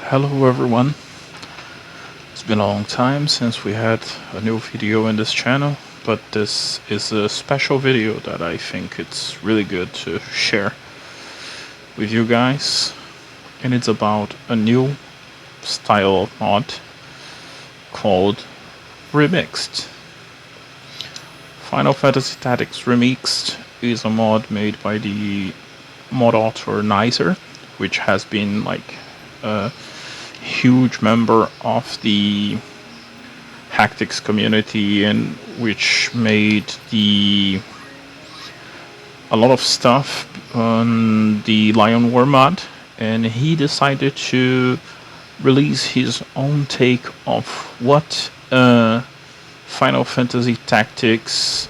Hello everyone, it's been a long time since we had a new video in this channel, but this is a special video that I think it's really good to share with you guys, and it's about a new style of mod called Remixed. Final Fantasy Tactics Remixed is a mod made by the mod author Nyzer, which has been like a huge member of the Hacktics community, and which made a lot of stuff on the Lion War mod, and he decided to release his own take of what Final Fantasy Tactics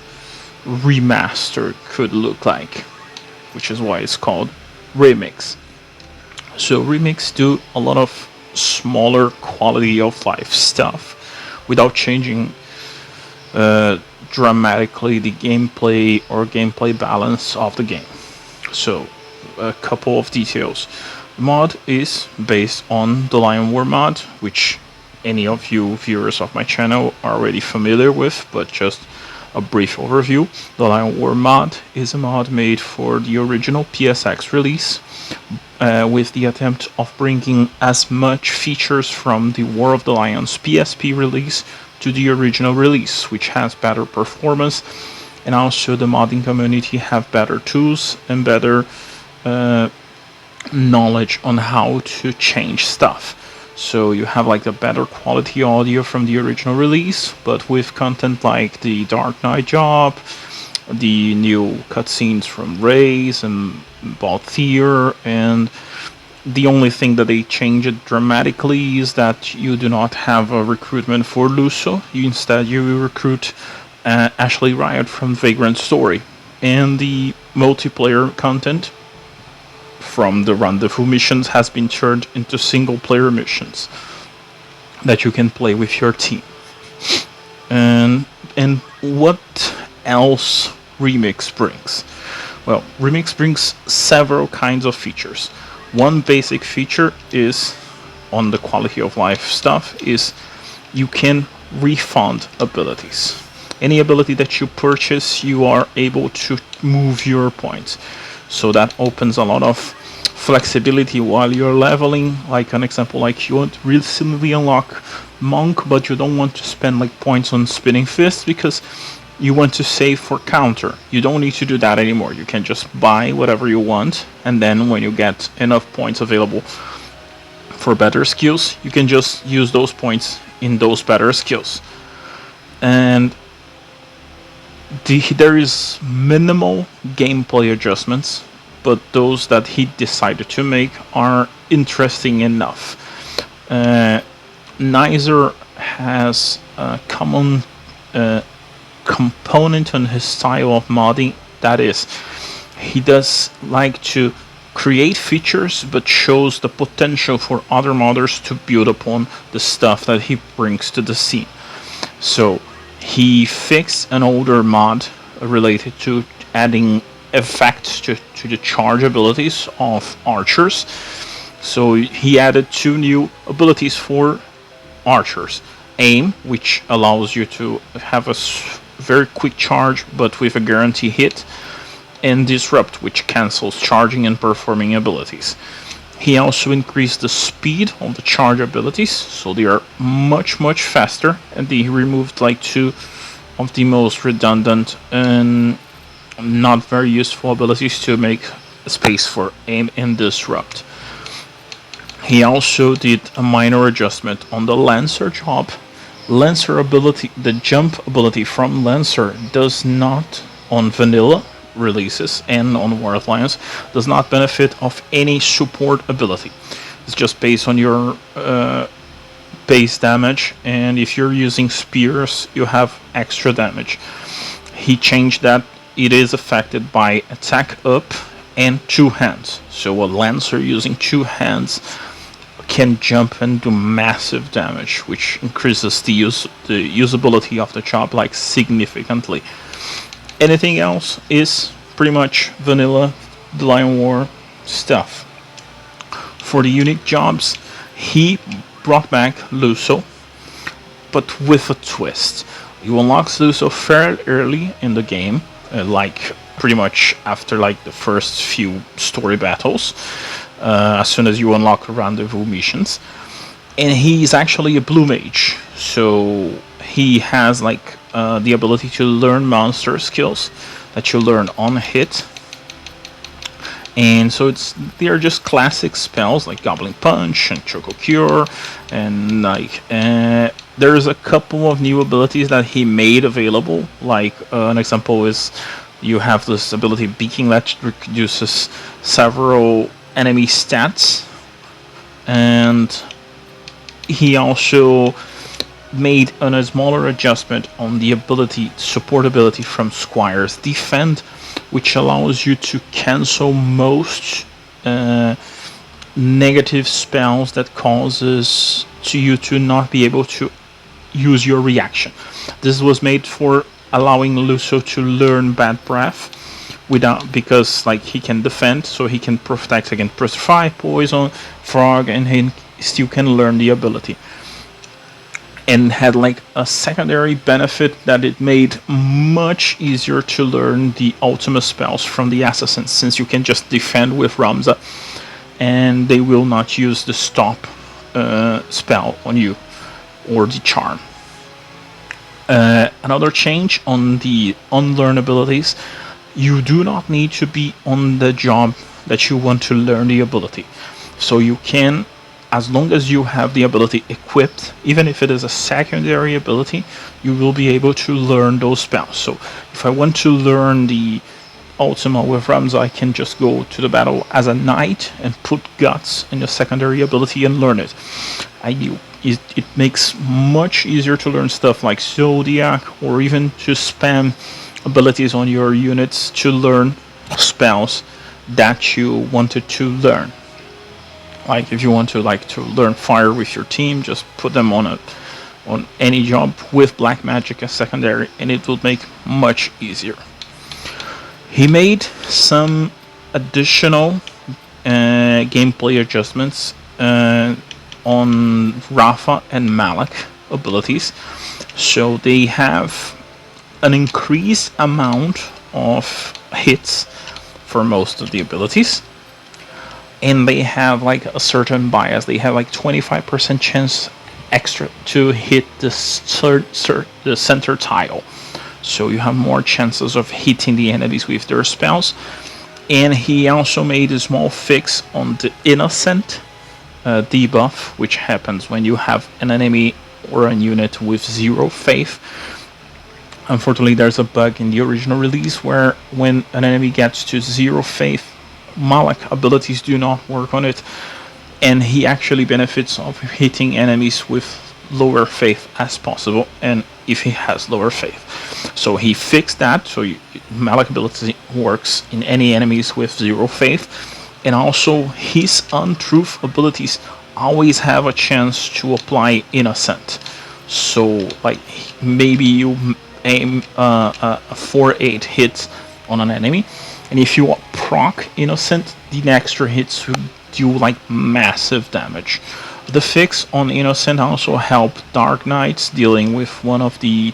Remaster could look like, which is why it's called Remix. So Remix do a lot of smaller quality of life stuff without changing dramatically the gameplay or gameplay balance of the game. So a couple of details. The mod is based on the Lion War mod, which any of you viewers of my channel are already familiar with, but just a brief overview. The Lion War mod is a mod made for the original PSX release, with the attempt of bringing as much features from the War of the Lions PSP release to the original release, which has better performance, and also the modding community have better tools and better knowledge on how to change stuff. So you have like the better quality audio from the original release, but with content like the Dark Knight job, the new cutscenes from Raze and Balthier, and the only thing that they changed dramatically is that you do not have a recruitment for Luso. Instead you recruit Ashley Riot from Vagrant Story, and the multiplayer content from the rendezvous missions has been turned into single player missions that you can play with your team. And what else Remix brings? Well, Remix brings several kinds of features. One basic feature is, on the quality of life stuff, is you can refund abilities. Any ability that you purchase, you are able to move your points. So that opens a lot of flexibility while you're leveling. Like an example, like you want to recently unlock Monk, but you don't want to spend like points on Spinning Fist because you want to save for counter. You don't need to do that anymore. You can just buy whatever you want, and then when you get enough points available for better skills, you can just use those points in those better skills. And there is minimal gameplay adjustments, but those that he decided to make are interesting enough. Nyzer has a common component on his style of modding, that is, he does like to create features but shows the potential for other modders to build upon the stuff that he brings to the scene. So he fixed an older mod related to adding effects to the charge abilities of archers. So he added two new abilities for archers: Aim, which allows you to have a very quick charge but with a guarantee hit, and Disrupt, which cancels charging and performing abilities. He also increased the speed of the charge abilities, so they are much faster, and he removed like two of the most redundant and not very useful abilities to make space for Aim and Disrupt. He also did a minor adjustment on the Lancer job. Lancer ability, the jump ability from Lancer, does not, on vanilla releases and on War of Lions, does not benefit of any support ability. It's just based on your base damage, and if you're using spears, you have extra damage. He changed that. It is affected by attack up and two hands. So a Lancer using two hands can jump and do massive damage, which increases the usability of the job like significantly. Anything else is pretty much vanilla, the Lion War stuff. for the unique jobs, he brought back Luso, but with a twist. You unlock Luso fairly early in the game, like pretty much after like the first few story battles, as soon as you unlock rendezvous missions. And he's actually a blue mage, so he has like the ability to learn monster skills that you learn on hit. And so they are just classic spells like Goblin Punch and Choco Cure, and like there's a couple of new abilities that he made available. Like an example is you have this ability Beaking that reduces several enemy stats, and he also made a smaller adjustment on the support ability from Squire's Defend, which allows you to cancel most negative spells that causes you to not be able to use your reaction. This was made for allowing Luso to learn Bad Breath because like he can defend, so he can protect against Purify, Poison, Frog, and he still can learn the ability. And had like a secondary benefit that it made much easier to learn the ultimate spells from the assassins, since you can just defend with Ramza and they will not use the stop spell on you or the charm. Another change on the unlearn abilities: you do not need to be on the job that you want to learn the ability, so you can, as long as you have the ability equipped, even if it is a secondary ability, you will be able to learn those spells. So if I want to learn the Ultima with Ramza, I can just go to the battle as a knight and put Guts in the secondary ability and learn it. It makes much easier to learn stuff like Zodiac, or even to spam abilities on your units to learn spells that you wanted to learn. Like if you want to learn fire with your team, just put them on any job with black magic as secondary, and it will make much easier. He made some additional gameplay adjustments on Rafa and Malak abilities, so they have an increased amount of hits for most of the abilities. And they have like a certain bias. They have like 25% chance extra to hit the center tile. So you have more chances of hitting the enemies with their spells. And he also made a small fix on the innocent debuff, which happens when you have an enemy or a unit with 0 faith. Unfortunately, there's a bug in the original release where when an enemy gets to 0 faith, Malak abilities do not work on it, and he actually benefits of hitting enemies with lower faith as possible, and if he has lower faith. So he fixed that, so Malak ability works in any enemies with 0 faith, and also his untruth abilities always have a chance to apply innocent. So like maybe you aim a 4-8 hit on an enemy, and if you proc innocent, the extra hits will do like massive damage. The fix on innocent also helped Dark Knights dealing with one of the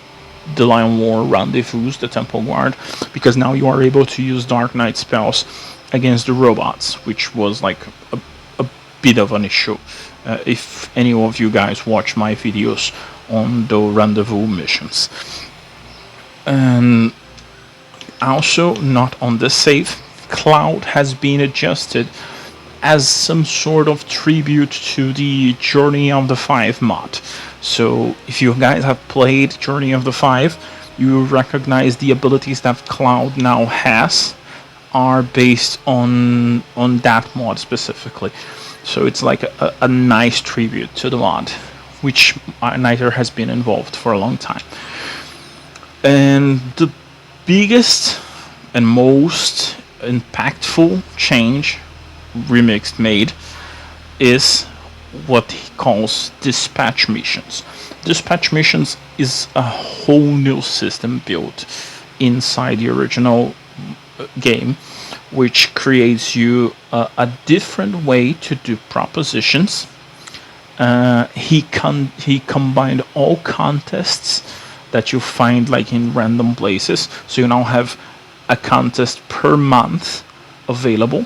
Lion War rendezvous, the Temple Guard, because now you are able to use Dark Knight spells against the robots, which was like a bit of an issue. If any of you guys watch my videos on the rendezvous missions. And also, not on the save, Cloud has been adjusted as some sort of tribute to the Journey of the Five mod. So if you guys have played Journey of the Five, you recognize the abilities that Cloud now has are based on that mod specifically. So it's like a nice tribute to the mod, which Nyzer has been involved for a long time. And the biggest and most impactful change ReMixed made is what he calls dispatch missions. Dispatch missions is a whole new system built inside the original game, which creates you a different way to do propositions. He combined all contests that you find like in random places, so you now have a contest per month available,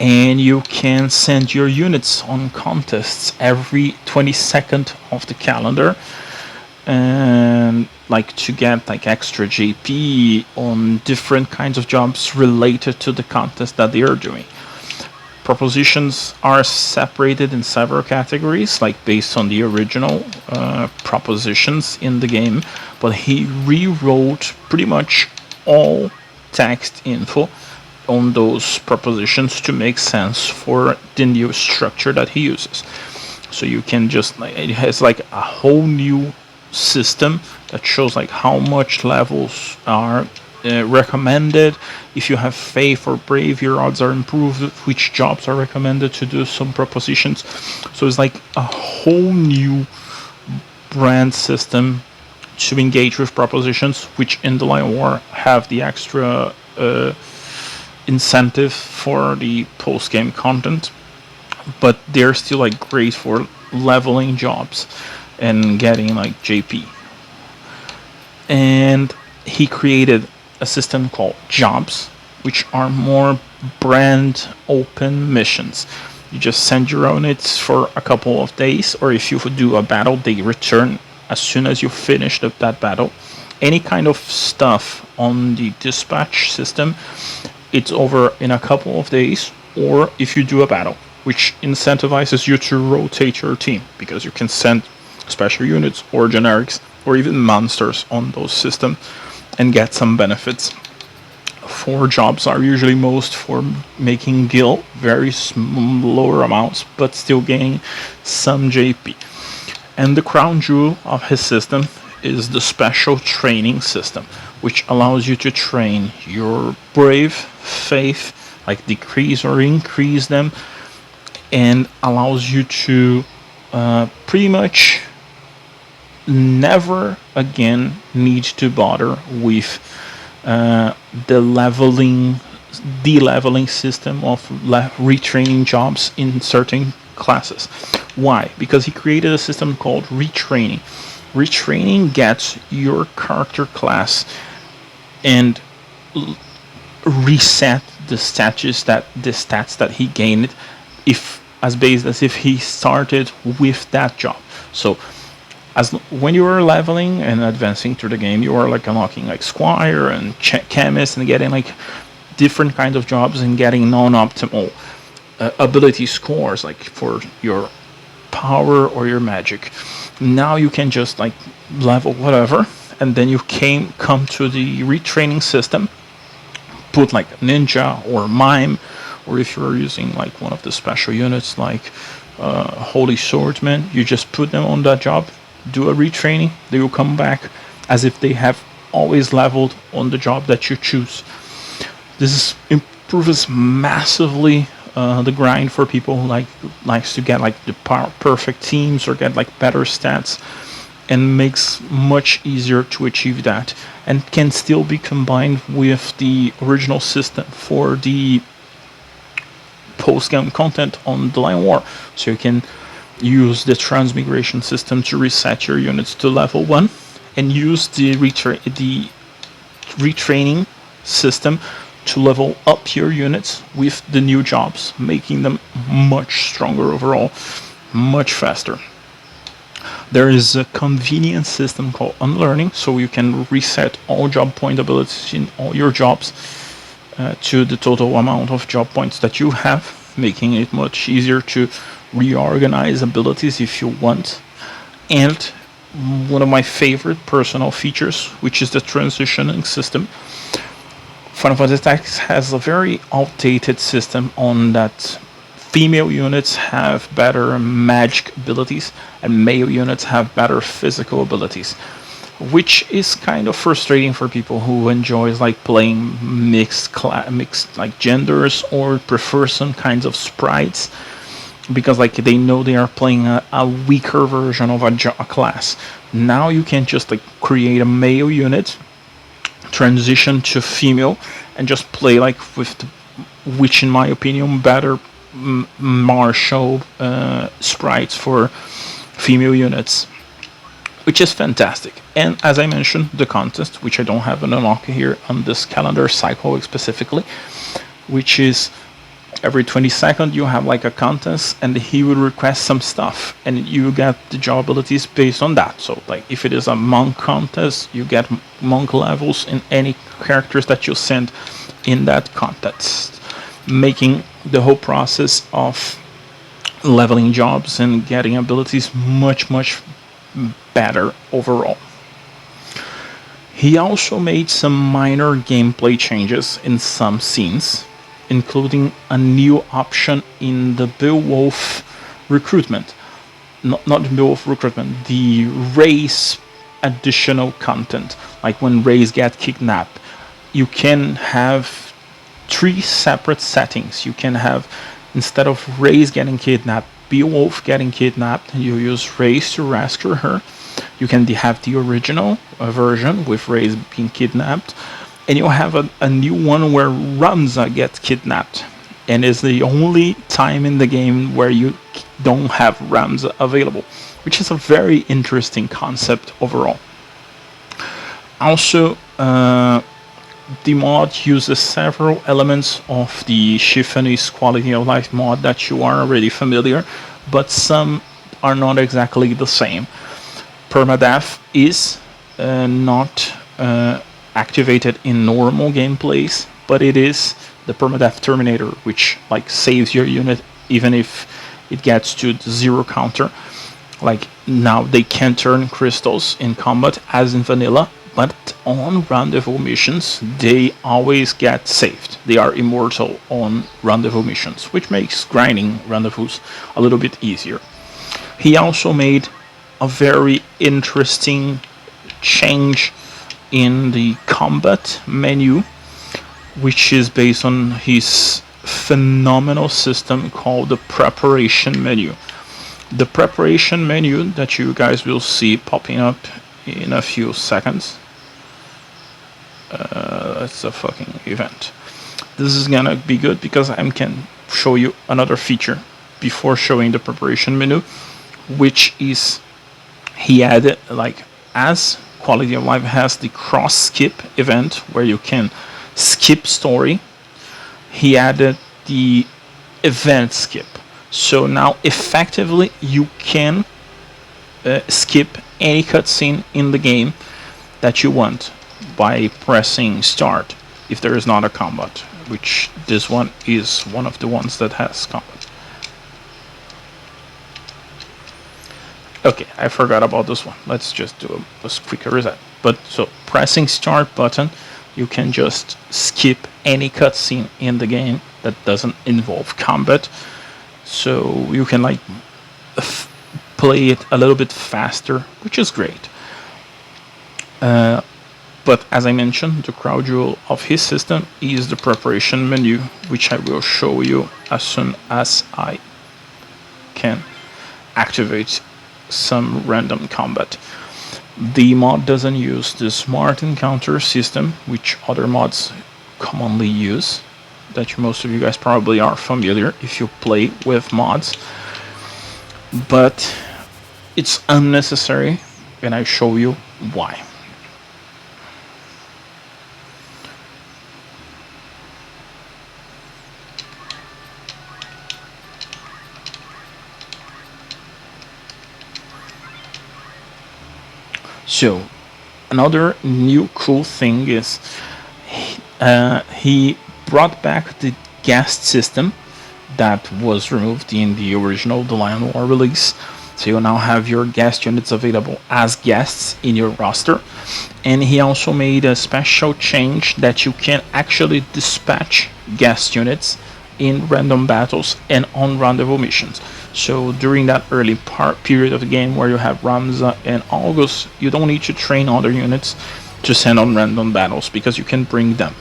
and you can send your units on contests every 22nd of the calendar, and like to get like extra JP on different kinds of jobs related to the contest that they are doing. Propositions are separated in several categories, like based on the original propositions in the game, but he rewrote pretty much all text info on those propositions to make sense for the new structure that he uses. So you can just, it has like a whole new system that shows like how much levels are recommended. If you have faith or brave, your odds are improved, which jobs are recommended to do some propositions. So it's like a whole new brand system to engage with propositions, which in the Lion War have the extra incentive for the post-game content, but they're still like great for leveling jobs and getting like JP. And he created a system called jobs, which are more brand open missions. You just send your units for a couple of days, or if you do a battle, they return as soon as you finish that battle. Any kind of stuff on the dispatch system, it's over in a couple of days, or if you do a battle, which incentivizes you to rotate your team, because you can send special units or generics or even monsters on those systems and get some benefits. 4 jobs are usually most for making gil, very lower amounts, but still gaining some JP. And the crown jewel of his system is the special training system, which allows you to train your brave, faith, like decrease or increase them, and allows you to pretty much never again need to bother with the de-leveling system of retraining jobs in certain classes. Why? Because he created a system called retraining. Retraining gets your character class and reset the stats that he gained, if as based as if he started with that job. So when you are leveling and advancing through the game, you are like unlocking like squire and chemist and getting like different kinds of jobs and getting non-optimal ability scores, like for your power or your magic. Now you can just like level whatever, and then you come to the retraining system, put like ninja or mime, or if you're using like one of the special units like holy swordsman, you just put them on that job, do a retraining, they will come back as if they have always leveled on the job that you choose. This improves massively the grind for people who likes to get like the perfect teams or get like better stats, and makes much easier to achieve that, and can still be combined with the original system for the post-game content on the Lion War. So you can use the transmigration system to reset your units to level 1, and use the retraining system to level up your units with the new jobs, making them much stronger overall, much faster. There is a convenient system called unlearning, so you can reset all job point abilities in all your jobs to the total amount of job points that you have, making it much easier to reorganize abilities if you want. And one of my favorite personal features, which is the transitioning system. Final Fantasy Tactics has a very outdated system on that female units have better magic abilities and male units have better physical abilities, which is kind of frustrating for people who enjoys like playing mixed like genders, or prefer some kinds of sprites, because like they know they are playing a weaker version of a class. Now you can just like create a male unit, transition to female, and just play like with the, which in my opinion better martial sprites for female units, which is fantastic. And as I mentioned, the contest, which I don't have an unlock here on this calendar cycle specifically, which is every 20 seconds you have like a contest, and he will request some stuff, and you get the job abilities based on that. So like if it is a monk contest, you get monk levels in any characters that you send in that contest, making the whole process of leveling jobs and getting abilities much better overall. He also made some minor gameplay changes in some scenes, including a new option in the Beowulf recruitment. Not the Beowulf recruitment, the race additional content. Like when race get kidnapped, you can have 3 separate settings. You can have, instead of race getting kidnapped, Beowulf getting kidnapped, you use race to rescue her. You can have the original version with race being kidnapped, and you have a new one where Ramza gets kidnapped, and is the only time in the game where you don't have Ramza available, which is a very interesting concept overall. Also, the mod uses several elements of the Chiffonese quality of life mod that you are already familiar, but some are not exactly the same. Permadeath is not activated in normal gameplays, but it is the permadeath terminator, which like saves your unit even if it gets to the 0 counter. Like now they can turn crystals in combat as in vanilla, but on rendezvous missions they always get saved. They are immortal on rendezvous missions, which makes grinding rendezvous a little bit easier. He also made a very interesting change in the combat menu, which is based on his phenomenal system called the preparation menu. The preparation menu that you guys will see popping up in a few seconds. That's a fucking event. This is gonna be good because I can show you another feature before showing the preparation menu, which is he added, like, as Quality of Life has the cross skip event where you can skip story, he added the event skip. So now effectively you can skip any cutscene in the game that you want by pressing start if there is not a combat, which this one is one of the ones that has combat. Okay, I forgot about this one. Let's just do a quick reset. But so pressing start button, you can just skip any cutscene in the game that doesn't involve combat. So you can like play it a little bit faster, which is great. But as I mentioned, the crown jewel of his system is the preparation menu, which I will show you as soon as I can activate some random combat. The mod doesn't use the smart encounter system, which other mods commonly use, that most of you guys probably are familiar if you play with mods, but it's unnecessary, and I show you why. So, another new cool thing is he brought back the guest system that was removed in the original The Lion War release. So you now have your guest units available as guests in your roster. And he also made a special change that you can actually dispatch guest units in random battles and on rendezvous missions. So during that early period of the game where you have Ramza and August, you don't need to train other units to send on random battles because you can bring them.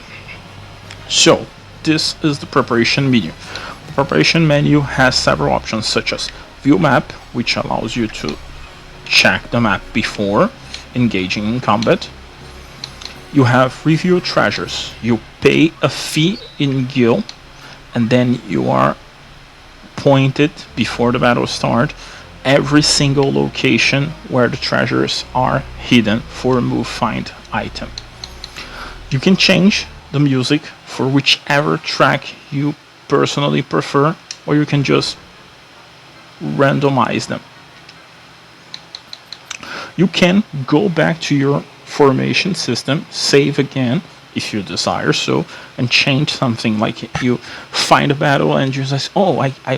So this is the preparation menu. The preparation menu has several options such as view map, which allows you to check the map before engaging in combat. You have review treasures. You pay a fee in gil, and then you are pointed before the battle start every single location where the treasures are hidden for a move find item. You can change the music for whichever track you personally prefer, or you can just randomize them. You can go back to your formation system, save again if you desire so, and change something. Like you find a battle and you say, oh, I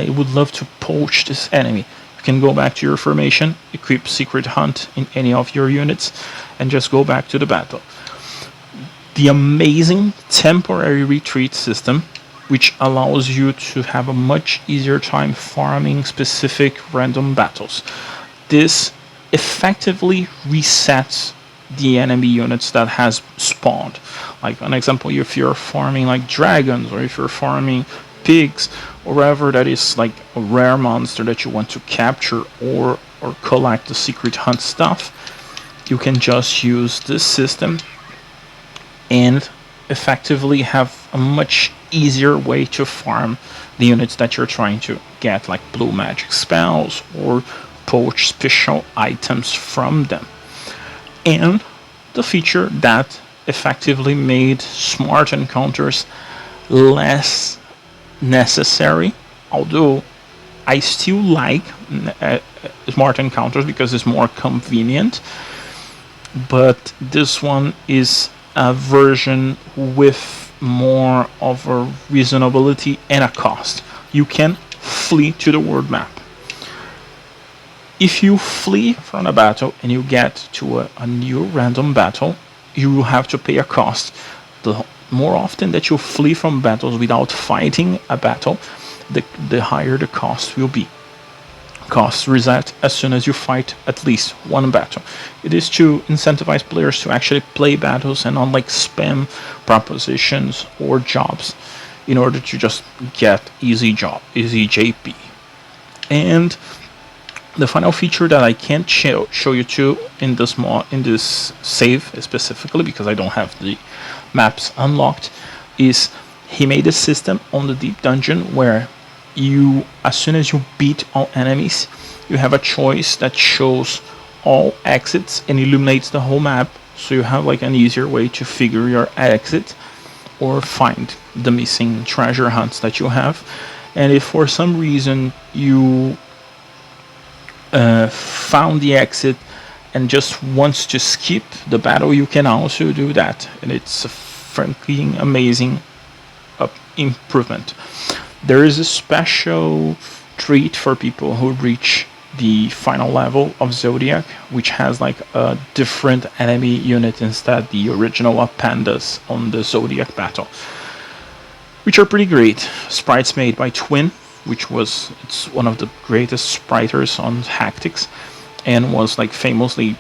would love to poach this enemy. You can go back to your formation, equip Secret Hunt in any of your units, and just go back to the battle. The amazing temporary retreat system, which allows you to have a much easier time farming specific random battles. This effectively resets the enemy units that has spawned. Like an example, if you're farming like dragons, or if you're farming pigs, or whatever that is like a rare monster that you want to capture or collect the secret hunt stuff, you can just use this system and effectively have a much easier way to farm the units that you're trying to get, like blue magic spells or poach special items from them. And the feature that effectively made smart encounters less necessary, although I still like smart encounters because it's more convenient, but this one is a version with more of a reasonability and a cost. You can flee to the world map. If you flee from a battle and you get to a new random battle, you will have to pay a cost. The more often that you flee from battles without fighting a battle, the higher the cost will be. Costs reset as soon as you fight at least one battle. It is to incentivize players to actually play battles and not like spam propositions or jobs in order to just get easy JP. And the final feature that I can't show you to in this save specifically because I don't have the maps unlocked is he made a system on the deep dungeon where you, as soon as you beat all enemies, you have a choice that shows all exits and illuminates the whole map, so you have like an easier way to figure your exit or find the missing treasure hunts that you have. And if for some reason you found the exit and just wants to skip the battle, you can also do that, and it's a frankly amazing improvement. There is a special treat for people who reach the final level of Zodiac, which has like a different enemy unit instead the original pandas on the Zodiac battle, which are pretty great. Sprites made by Twin, it's one of the greatest spriters on Hacktics, and was like famously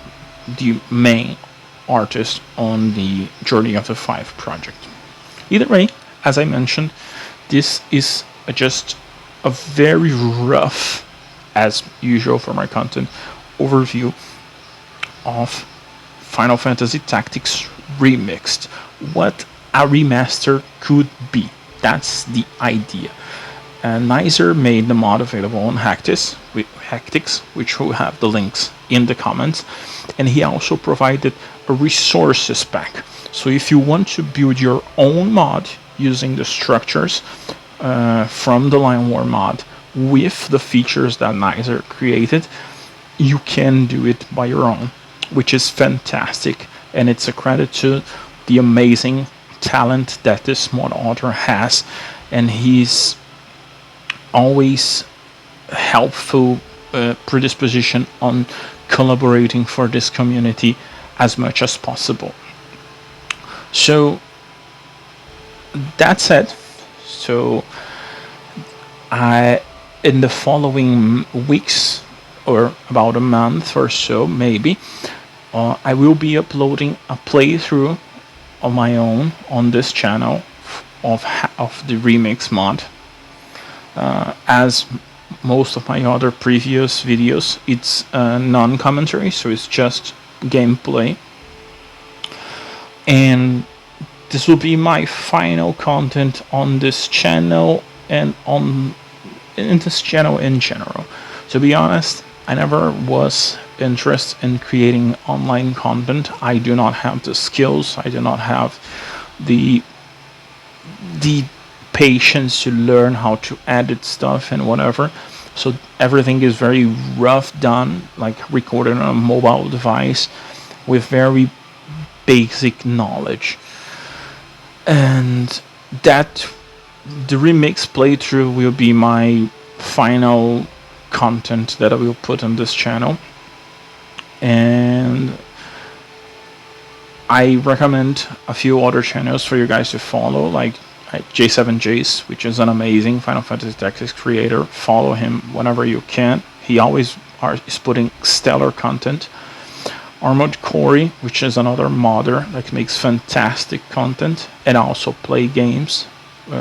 the main artist on the Journey of the Five project. Either way, as I mentioned, this is just a very rough, as usual for my content, overview of Final Fantasy Tactics Remixed. What a remaster could be. That's the idea. Nyzer made the mod available on Hacktics, which will have the links in the comments, and he also provided a resources pack. So if you want to build your own mod using the structures from the Lion War mod with the features that Nyzer created, you can do it by your own, which is fantastic, and it's a credit to the amazing talent that this mod author has, and he's always helpful predisposition on collaborating for this community as much as possible. So that said, so in the following weeks, or about a month or so maybe, I will be uploading a playthrough of my own on this channel of the remix mod. As most of my other previous videos, it's non-commentary, so it's just gameplay. And this will be my final content on this channel and in this channel in general. To be honest, I never was interested in creating online content. I do not have the skills. I do not have the patience to learn how to edit stuff and whatever. So everything is very rough done, like recorded on a mobile device with very basic knowledge. And that the remix playthrough will be my final content that I will put on this channel. And I recommend a few other channels for you guys to follow, like J7Jace, which is an amazing Final Fantasy Tactics creator. Follow him whenever you can. He always is putting stellar content. ArmoredKori, which is another modder that makes fantastic content and also play games.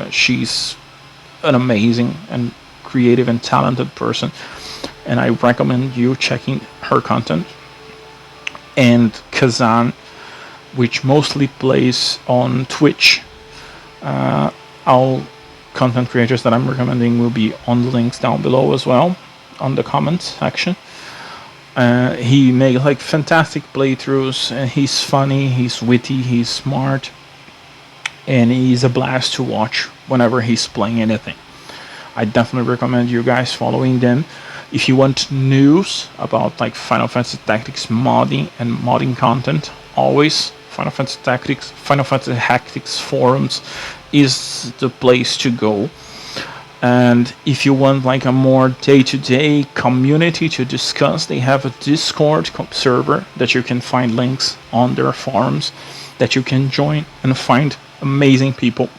She's an amazing and creative and talented person, and I recommend you checking her content. And Cazaan, which mostly plays on Twitch. All content creators that I'm recommending will be on the links down below as well, on the comments section. He makes like fantastic playthroughs, and he's funny, he's witty, he's smart, and he's a blast to watch whenever he's playing anything. I definitely recommend you guys following them. If you want news about like Final Fantasy Tactics modding and modding content, always Final Fantasy Tactics, Final Fantasy Hacktics forums is the place to go. And if you want like a more day-to-day community to discuss, they have a Discord server that you can find links on their forums that you can join and find amazing people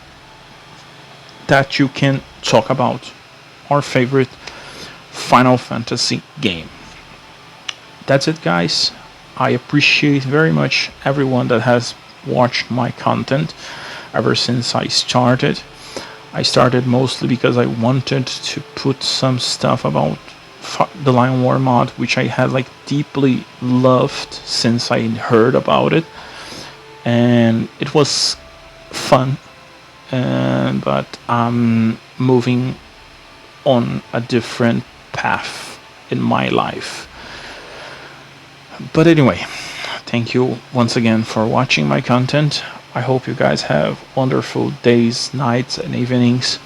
that you can talk about our favorite Final Fantasy game. That's it, guys. I appreciate very much everyone that has watched my content ever since I started. I started mostly because I wanted to put some stuff about the Lion War mod, which I had like deeply loved since I heard about it, and it was fun. But I'm moving on a different path in my life. But anyway, thank you once again for watching my content. I hope you guys have wonderful days, nights, and evenings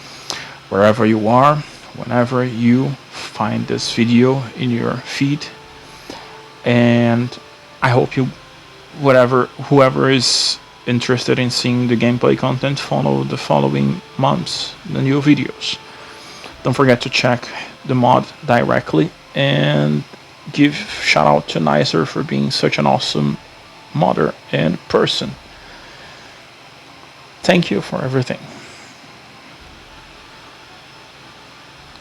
wherever you are, whenever you find this video in your feed. And I hope you, whoever is interested in seeing the gameplay content, follow the following months, the new videos. Don't forget to check the mod directly, and give shout out to Nyzer for being such an awesome modder and person. Thank you for everything.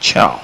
Ciao.